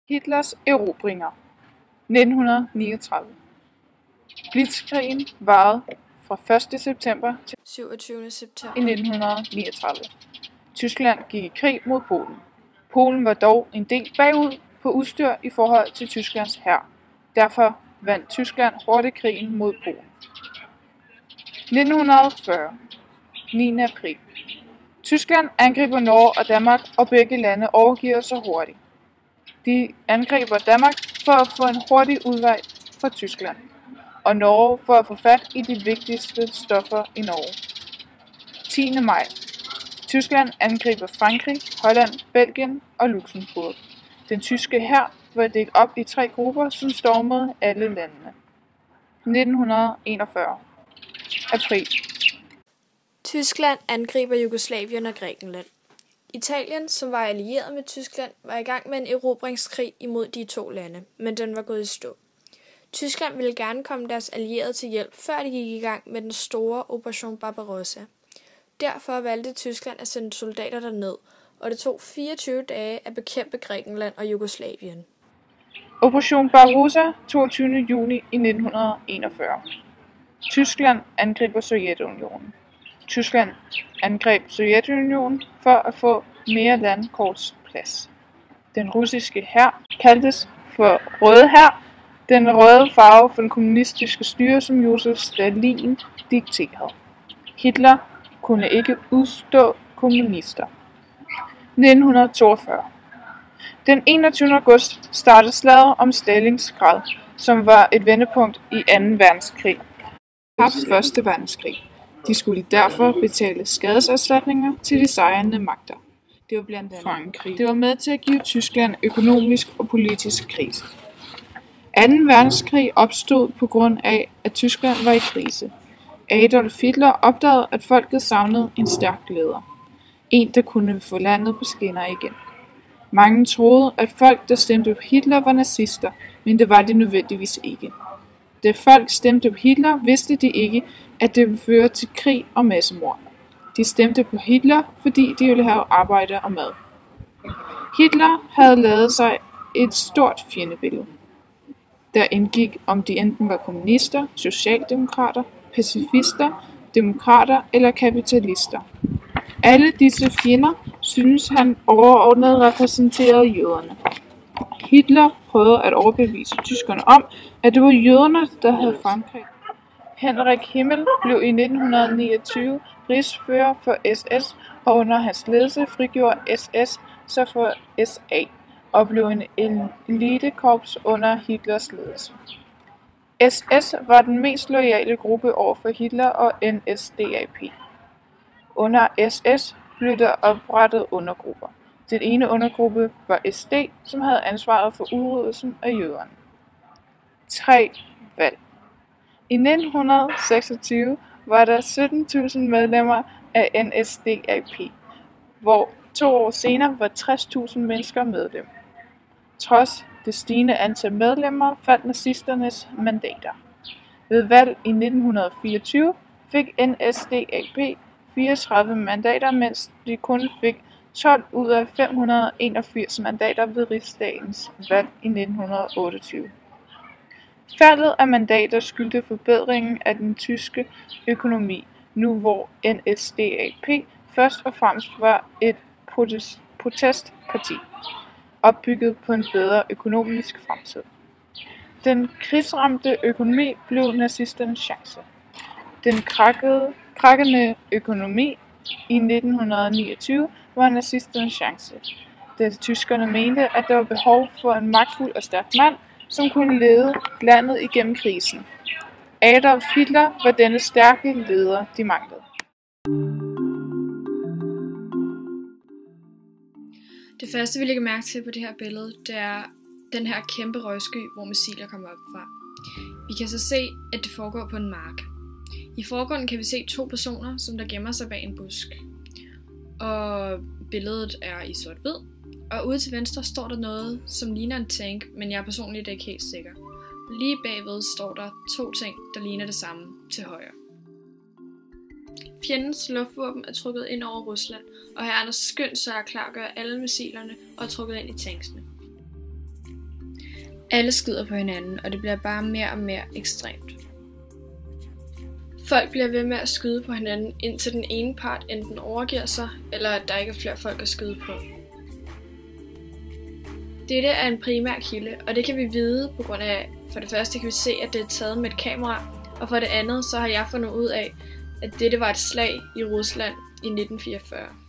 Hitlers erobringer 1939. Blitzkrigen varede fra 1. september til 27. september i 1939. Tyskland gik i krig mod Polen. Polen var dog en del bagud på udstyr i forhold til Tysklands hær. Derfor vandt Tyskland hurtigt krigen mod Polen. 1940. 9. april. Tyskland angriber Norge og Danmark, og begge lande overgiver sig hurtigt. De angriber Danmark for at få en hurtig udvej fra Tyskland, og Norge for at få fat i de vigtigste stoffer i Norge. 10. maj. Tyskland angriber Frankrig, Holland, Belgien og Luxembourg. Den tyske hær var delt op i 3 grupper, som stormede alle landene. 1941. april. Tyskland angriber Jugoslavien og Grækenland. Italien, som var allieret med Tyskland, var i gang med en erobringskrig imod de 2 lande, men den var gået i stå. Tyskland ville gerne komme deres allierede til hjælp, før de gik i gang med den store Operation Barbarossa. Derfor valgte Tyskland at sende soldater derned, og det tog 24 dage at bekæmpe Grækenland og Jugoslavien. Operation Barbarossa 22. juni i 1941. Tyskland angriber Sovjetunionen. Tyskland angreb Sovjetunionen for at få mere landkortsplads. Den russiske hær kaldtes for Røde Hær, den røde farve for den kommunistiske styre, som Josef Stalin dikterede. Hitler kunne ikke udstå kommunister. 1942. Den 21. august startede slaget om Stalingrad, som var et vendepunkt i 2. verdenskrig. Første verdenskrig. De skulle derfor betale skadeserstatninger til de sejrende magter. Det var blandt andet Frankrig. Det var med til at give Tyskland økonomisk og politisk krise. 2. verdenskrig opstod på grund af, at Tyskland var i krise. Adolf Hitler opdagede, at folket savnede en stærk leder. En, der kunne få landet på skinner igen. Mange troede, at folk, der stemte på Hitler, var nazister, men det var de nødvendigvis ikke. Da folk stemte på Hitler, vidste de ikke, at det ville føre til krig og massemord. De stemte på Hitler, fordi de ville have arbejde og mad. Hitler havde lavet sig et stort fjendebillede, der indgik, om de enten var kommunister, socialdemokrater, pacifister, demokrater eller kapitalister. Alle disse fjender synes han overordnet repræsenterede jøderne. Hitler prøvede at overbevise tyskerne om, at det var jøderne, der havde Frankrig. Henrik Himmel blev i 1929 rigsfører for SS, og under hans ledelse frigjorde SS sig for SA og blev en elitekorps under Hitlers ledelse. SS var den mest loyale gruppe over for Hitler og NSDAP. Under SS blev der oprettet undergrupper. Den ene undergruppe var SD, som havde ansvaret for udryddelsen af jøderne. 3 valg. I 1926 var der 17.000 medlemmer af NSDAP, hvor 2 år senere var 60.000 mennesker medlem. Trods det stigende antal medlemmer faldt nazisternes mandater. Ved valg i 1924 fik NSDAP 34 mandater, mens de kun fik 12 ud af 581 mandater ved rigsdagens valg i 1928. Faldet af mandater skyldte forbedringen af den tyske økonomi, nu hvor NSDAP først og fremmest var et protestparti, opbygget på en bedre økonomisk fremtid. Den krigsramte økonomi blev nazisternes chance. Den krakkende økonomi i 1929 var nazisternes chance, da tyskerne mente, at der var behov for en magtfuld og stærk mand, som kunne lede landet igennem krisen. Adolf Hitler var denne stærke leder, de manglede. Det første, vi lægger mærke til på det her billede, det er den her kæmpe røgsky, hvor missiler kommer op fra. Vi kan så se, at det foregår på en mark. I forgrunden kan vi se 2 personer, som der gemmer sig bag en busk. Og billedet er i sort-hvid. Og ude til venstre står der noget, som ligner en tank, men jeg er personligt ikke helt sikker. Lige bagved står der 2 ting, der ligner det samme til højre. Fjendens luftvåben er trukket ind over Rusland, og her er der skyndt sig at klargøre alle missilerne og er trukket ind i tanksene. Alle skyder på hinanden, og det bliver bare mere og mere ekstremt. Folk bliver ved med at skyde på hinanden, indtil den ene part enten overgiver sig, eller at der ikke er flere folk at skyde på. Dette er en primær kilde, og det kan vi vide på grund af, for det første kan vi se, at det er taget med et kamera, og for det andet så har jeg fundet ud af, at dette var et slag i Rusland i 1944.